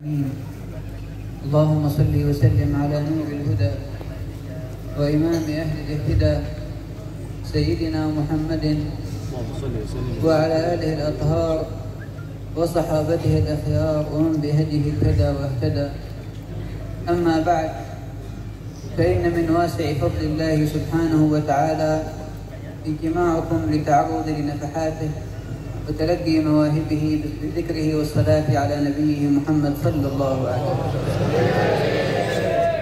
اللهم صل وسلم على نور الهدى وإمام أهل الاهتداء سيدنا محمد وعلى آله الأطهار وصحابته الأخيار ومن بهديه اهتدى واهتدى. أما بعد، فإن من واسع فضل الله سبحانه وتعالى اجتماعكم للتعرض لنفحاته وتلقي مواهبه بذكره والصلاة على نبيه محمد صلى الله عليه وسلم.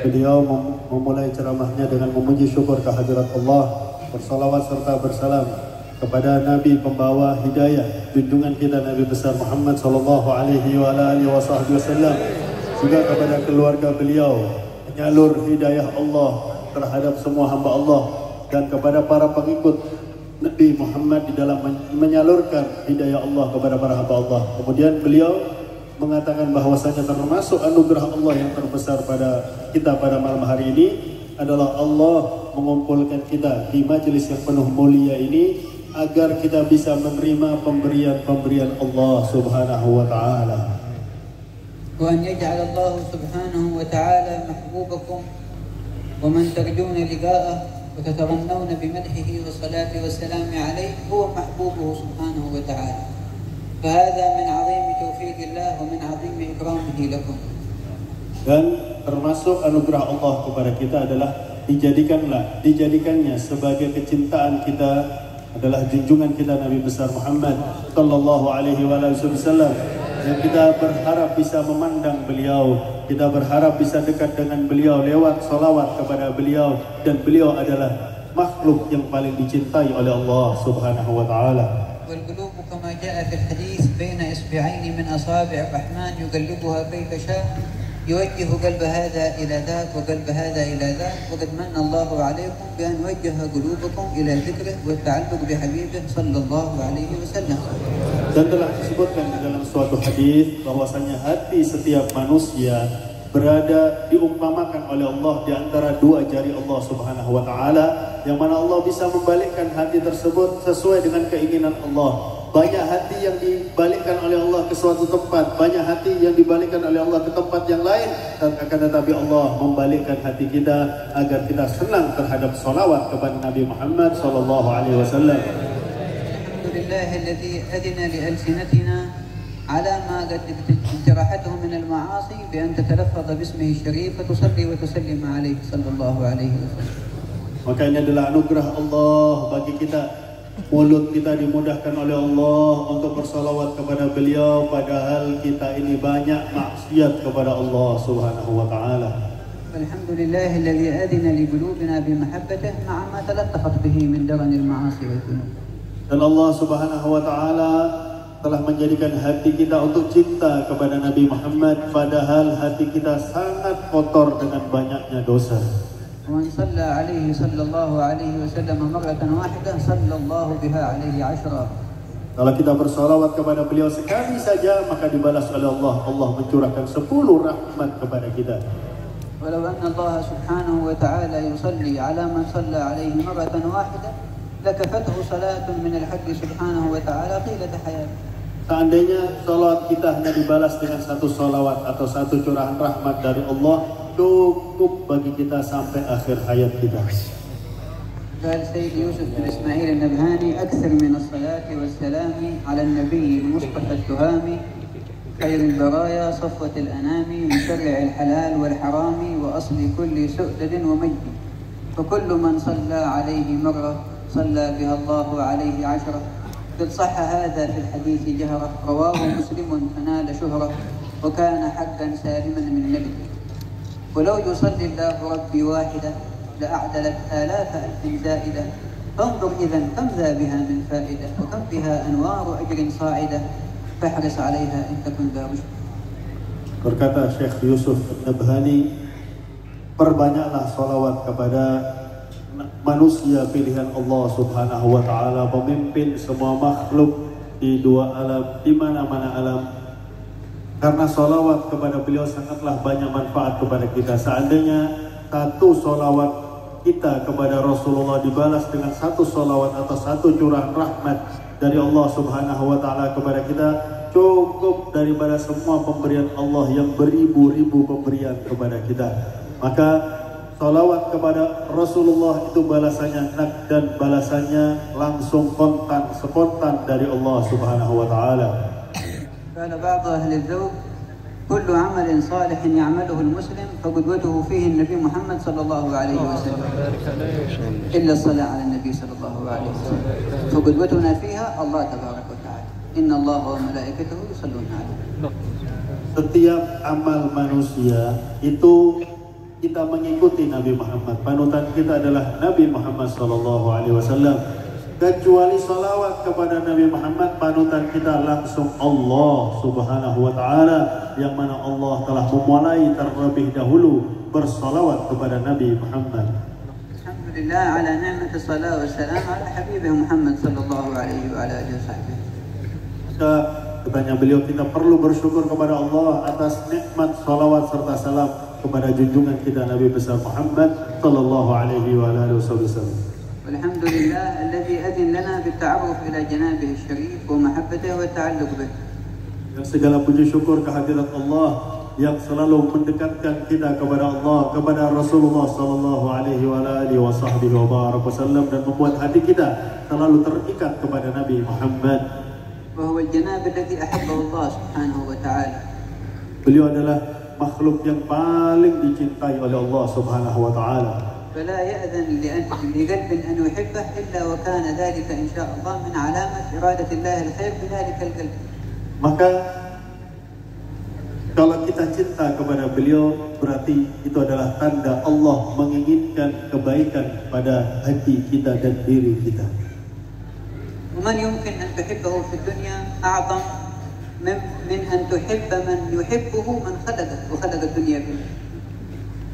Beliau memulai ceramahnya dengan memuji syukur kehadirat Allah, bersalawat serta bersalam kepada Nabi pembawa hidayah, junjungan kita Nabi besar Muhammad sallallahu alaihi wasallam, juga kepada keluarga beliau, penyalur hidayah Allah terhadap semua hamba Allah, dan kepada para pengikut Nabi Muhammad di dalam menyalurkan hidayah Allah kepada para hamba Allah. Kemudian beliau mengatakan bahwasanya termasuk anugerah Allah yang terbesar pada kita pada malam hari ini adalah Allah mengumpulkan kita di majelis yang penuh mulia ini agar kita bisa menerima pemberian-pemberian Allah Subhanahu wa taala. Wa an yaj'al Allah Subhanahu wa taala mahbubakum wa man tarjuna liqa'ah وتتغنون بمدحه والصلاة والسلام عليه هو محبوبه سبحانه وتعالى، فهذا من عظيم توفيق الله ومن عظيم إكرامه لكم. Dan termasuk anugerah Allah kepada kita adalah dijadikannya sebagai kecintaan kita adalah junjungan kita Nabi besar Muhammad sallallahu alaihi wasallam, yang kita berharap bisa memandang beliau, kita berharap bisa dekat dengan beliau lewat salawat kepada beliau, dan beliau adalah makhluk yang paling dicintai oleh Allah Subhanahu wa taala. والقلوب كما جاء في الحديث بين إصبعين من أصابع الرحمن يقلبها كيف شاء يوجه قلب هذا إلى ذاك وقلب هذا إلى ذاك، وقد من الله عليكم بأن وجه قلوبكم إلى ذكره والتعلق بحبيبه صلى الله عليه وسلم. Dan telah disebutkan di dalam suatu hadis bahwasanya hati setiap manusia diumpamakan oleh Allah di antara dua jari Allah Subhanahu wa taala, yang mana Allah bisa membalikkan hati tersebut sesuai dengan keinginan Allah. Banyak hati yang dibalikkan oleh Allah ke suatu tempat, banyak hati yang dibalikkan oleh Allah ke tempat yang lain, akan tetapi Allah membalikkan hati kita agar kita senang terhadap salawat kepada Nabi Muhammad sallallahu alaihi wasallam. Alhamdulillahilladzi adina li alsinatina ala ma qad ijtarahatuhu min al-ma'asi bi an tatalaffadha bismihi syarif wa tusalli wa tusallim alaihi sallallahu alaihi wasallam. Maka ini adalah anugerah Allah bagi kita. Mulut kita dimudahkan oleh Allah untuk bersalawat kepada beliau, padahal kita ini banyak maksiat kepada Allah Subhanahu wa taala. Alhamdulillahilladzi adina li qulubina bi mahabbatihi ma'a ma talaffat bihi min daranil ma'asi wal dhunub. Dan Allah Subhanahu wa taala telah menjadikan hati kita untuk cinta kepada Nabi Muhammad, padahal hati kita sangat kotor dengan banyaknya dosa. ومن صلى عليه صلى الله عليه وسلم مرة واحدة صلى الله بها عليه 10. Kalau kita bersalawat kepada beliau sekali saja, maka dibalas oleh Allah. Allah mencurahkan 10 rahmat kepada kita. ولو أن الله سبحانه وتعالى يصلي على من صلى عليه مرة واحدة لكفته صلاة من الحق سبحانه وتعالى طيلة حياته. Seandainya salawat kita hanya dibalas dengan satu salawat atau satu curahan rahmat dari Allah, cukup bagi kita sampai akhir hayat kita. قال سيد يوسف بن إسماعيل النبهاني أكثر من الصلاة والسلام على النبي المصطفى التهامي خير البرايا صفوة الأنام مشرع الحلال والحرام وأصل كل سؤدد ومجد، فكل من صلى عليه مرة صلى بها الله عليه 10. قد صح هذا في الحديث جهرة رواه مسلم فنال شهرة وكان حقا سالما من نبي. ولو يصلي الله ربي واحدة لأعدلت آلاف ألف زائدة، فانظر إذن كم ذا بها من فائدة وكم بها أنوار أجر صاعدة فاحرص عليها إن تكن ذا رشد. Berkata Syekh Yusuf Nabhani, perbanyaklah salawat kepada manusia pilihan Allah Subhanahu wa taala, pemimpin semua makhluk di dua alam, di mana-mana alam. Karena salawat kepada beliau sangatlah banyak manfaat kepada kita. Seandainya satu salawat kita kepada Rasulullah dibalas dengan satu salawat atau satu curahan rahmat dari Allah Subhanahu wa taala kepada kita, cukup daripada semua pemberian Allah yang beribu-ribu pemberian kepada kita. Maka salawat kepada Rasulullah itu balasannya nak dan balasannya langsung spontan dari Allah Subhanahu wa taala. قال بعض أهل الذوق كل عمل صالح يعمله المسلم فقدوته فيه النبي محمد صلى الله عليه وسلم إلا الصلاة على النبي صلى الله عليه وسلم فقدوتنا فيها الله تبارك وتعالى إن الله وملائكته يصلون عليه. Setiap amal manusia itu kita mengikuti Nabi Muhammad. Panutan kita adalah Nabi Muhammad sallallahu alaihi wasallam. Kecuali salawat kepada Nabi Muhammad, panutan kita langsung Allah Subhanahu wa taala, yang mana Allah telah memulai terlebih dahulu bersalawat kepada Nabi Muhammad. Alhamdulillah ala ni'mat as-salat wa salam ala habibih Muhammad sallallahu alaihi wa alihi wasallam. Katanya beliau, kita perlu bersyukur kepada Allah atas nikmat salawat serta salam kepada junjungan kita Nabi besar Muhammad sallallahu alaihi wa alihi wasallam. Alhamdulillah alladzi adin lana bitta'arruf ila janabihi syarif wa mahabbatihi wa ta'alluq bih. Dan segala puji syukur kehadirat Allah yang selalu mendekatkan kita kepada Allah, kepada Rasulullah sallallahu alaihi wa alihi wasallam, dan membuat hati kita selalu terikat kepada Nabi Muhammad. Wa huwa al-janab alladzi ahabbahu Allah subhanahu wa ta'ala. Beliau adalah makhluk yang paling dicintai oleh Allah Subhanahu wa taala. فلا يأذن لقلب أن يحبه إلا وكان ذلك إن شاء الله من علامة إرادة الله الخير بذلك القلب. Maka kalau kita cinta kepada beliau, berarti itu adalah tanda Allah menginginkan kebaikan pada hati kita dan diri kita. ومن يمكن أن تحبه في الدنيا أعظم من أن تحب من يحبه من خلقه وخلق الدنيا به.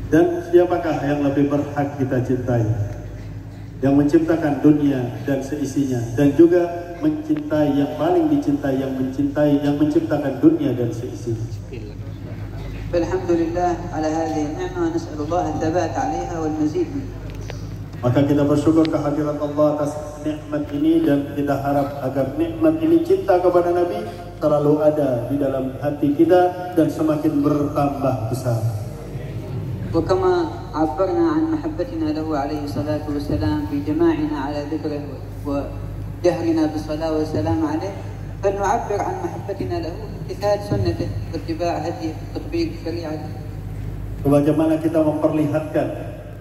Dan siapakah yang lebih berhak kita cintai? Yang menciptakan dunia dan seisinya, dan juga mencintai yang paling dicintai, yang menciptakan dunia dan seisinya. Alhamdulillah ala hadhihi ni'mah, nas'alullah at-thabat 'alayha wal mazid. Maka kita bersyukur kehadirat Allah atas nikmat ini, dan kita harap agar nikmat ini, cinta kepada Nabi, selalu ada di dalam hati kita dan semakin bertambah besar. وكما عبرنا عن محبتنا له عليه الصلاة والسلام في جماعنا على ذكره وجهرنا بالصلاة والسلام عليه، فلنعبر عن محبتنا له بامتثال سنته واتباع هديه وتطبيق شريعته. Bagaimana kita memperlihatkan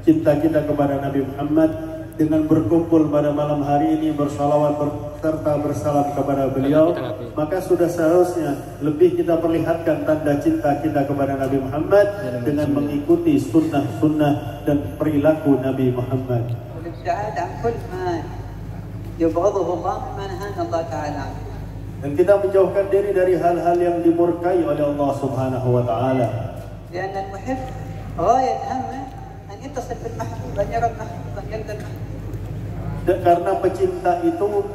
cinta kita kepada Nabi Muhammad dengan berkumpul pada malam hari ini, bersalawat serta bersalam kepada beliau, maka sudah seharusnya lebih kita perlihatkan tanda cinta kita kepada Nabi Muhammad dengan mengikuti sunnah-sunnah dan perilaku Nabi Muhammad. Dan kita menjauhkan diri dari hal-hal yang dimurkai oleh Allah Subhanahu wa taala. Karena pecinta itu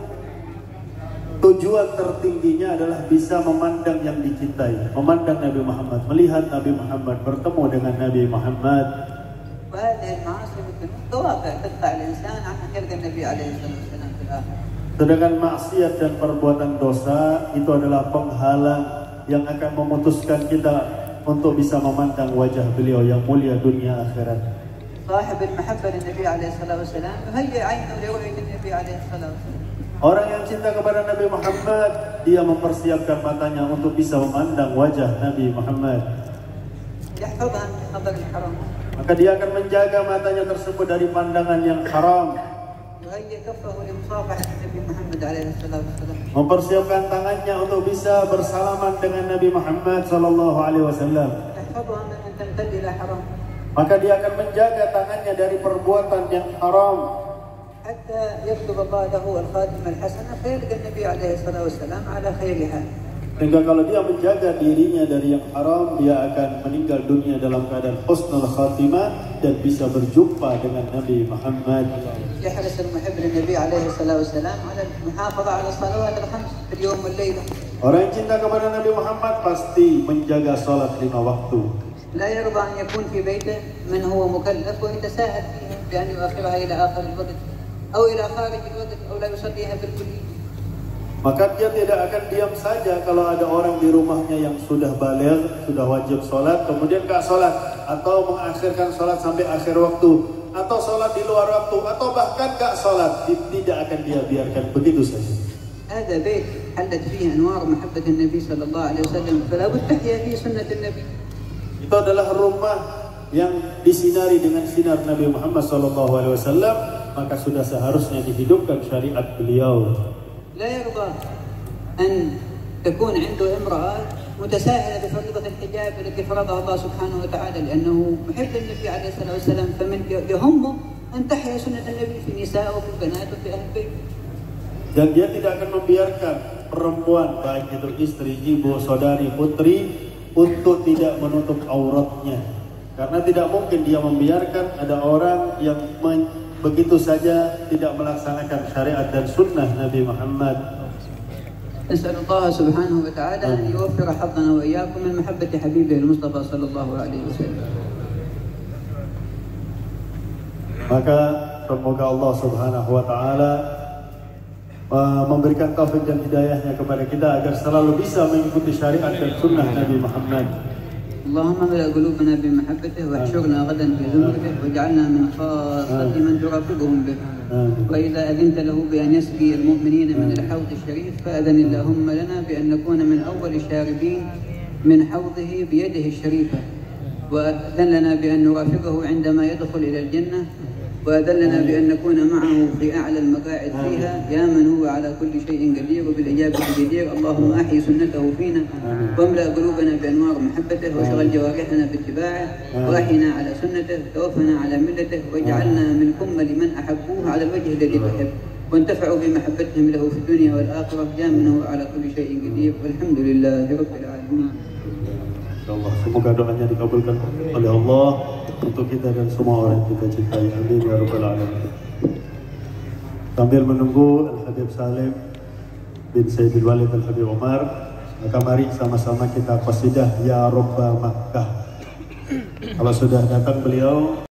tujuan tertingginya adalah bisa memandang yang dicintai, memandang Nabi Muhammad, melihat Nabi Muhammad, bertemu dengan Nabi Muhammad. Sedangkan maksiat dan perbuatan dosa itu adalah penghalang yang akan memutuskan kita untuk bisa memandang wajah beliau yang mulia dunia akhirat. Orang yang cinta kepada Nabi Muhammad, dia mempersiapkan matanya untuk bisa memandang wajah Nabi Muhammad. Maka dia akan menjaga matanya tersebut dari pandangan yang haram. Mempersiapkan tangannya untuk bisa bersalaman dengan Nabi Muhammad sallallahu alaihi wasallam. Maka dia akan menjaga tangannya dari perbuatan yang haram. Sehingga kalau dia menjaga dirinya dari yang haram, dia akan meninggal dunia dalam keadaan husnul khatimah dan bisa berjumpa dengan Nabi Muhammad. Orang yang cinta kepada Nabi Muhammad pasti menjaga salat 5 waktu. لا يرضى أن يكون في بيته من هو مكلف ويتساهل فيها بأن يؤخرها إلى آخر الوقت أو إلى خارج الوقت أو لا يصليها بالكلية. maka dia tidak akan diam saja kalau ada orang di rumahnya yang sudah baligh, sudah wajib sholat, kemudian gak sholat, atau mengakhirkan sholat sampai akhir waktu, atau sholat di luar waktu, atau bahkan gak sholat. Tidak akan dia biarkan begitu saja. هذا بيت حلت فيه أنوار محبة النبي صلى الله عليه وسلم فلا بد تحيا فيه سنة النبي. Itu adalah rumah yang disinari dengan sinar Nabi Muhammad SAW, maka sudah seharusnya dihidupkan syariat beliau. لا يرضى أن تكون عنده امرأة متساهلة بفريضة الحجاب التي فرضها الله سبحانه وتعالى لأنه محب للنبي عليه الصلاة والسلام، فمن يهمه أن تحيا سنة النبي في النساء وفي البنات وفي أهل البيت. Dan dia tidak akan membiarkan perempuan, baik itu istri, ibu, saudari, putri, untuk tidak menutup auratnya. Karena tidak mungkin dia membiarkan ada orang yang begitu saja tidak melaksanakan syariat dan sunnah Nabi Muhammad. نسأل الله سبحانه وتعالى أن يوفر حظنا وإياكم من محبة حبيبه المصطفى صلى الله عليه وسلم. Maka semoga Allah Subhanahu wa taala memberikan taufik dan hidayahnya kepada kita agar selalu bisa mengikuti syariat dan sunnah Nabi Muhammad. اللهم املأ قلوبنا بمحبته واحشرنا غدا في زمرته واجعلنا من خاصة من ترافقهم به. وإذا أذنت له بأن يسقي المؤمنين من الحوض الشريف فأذن اللهم لنا بأن نكون من أول الشاربين من حوضه بيده الشريفة، وأذن لنا بأن نرافقه عندما يدخل إلى الجنة، وأذن لنا بأن نكون معه في أعلى المقاعد فيها، يا من هو على كل شيء قدير وبالإجابة جدير. اللهم أحيي سنته فينا واملأ قلوبنا بأنوار محبته واشغل جوارحنا باتباعه وأحينا على سنته توفنا على ملته واجعلنا من كمل من أحبوه على الوجه الذي تحب وانتفعوا بمحبتهم له في الدنيا والآخرة، يا من هو على كل شيء قدير والحمد لله رب العالمين. InsyaAllah semoga doanya dikabulkan oleh Allah untuk kita dan semua orang yang kita cintai. Amin ya rabbal alamin. Sambil menunggu Al-Habib Salim bin Sayyidil Walid Al-Habib Umar, maka mari sama-sama kita qasidah Ya Rabba Makkah. Kalau sudah datang beliau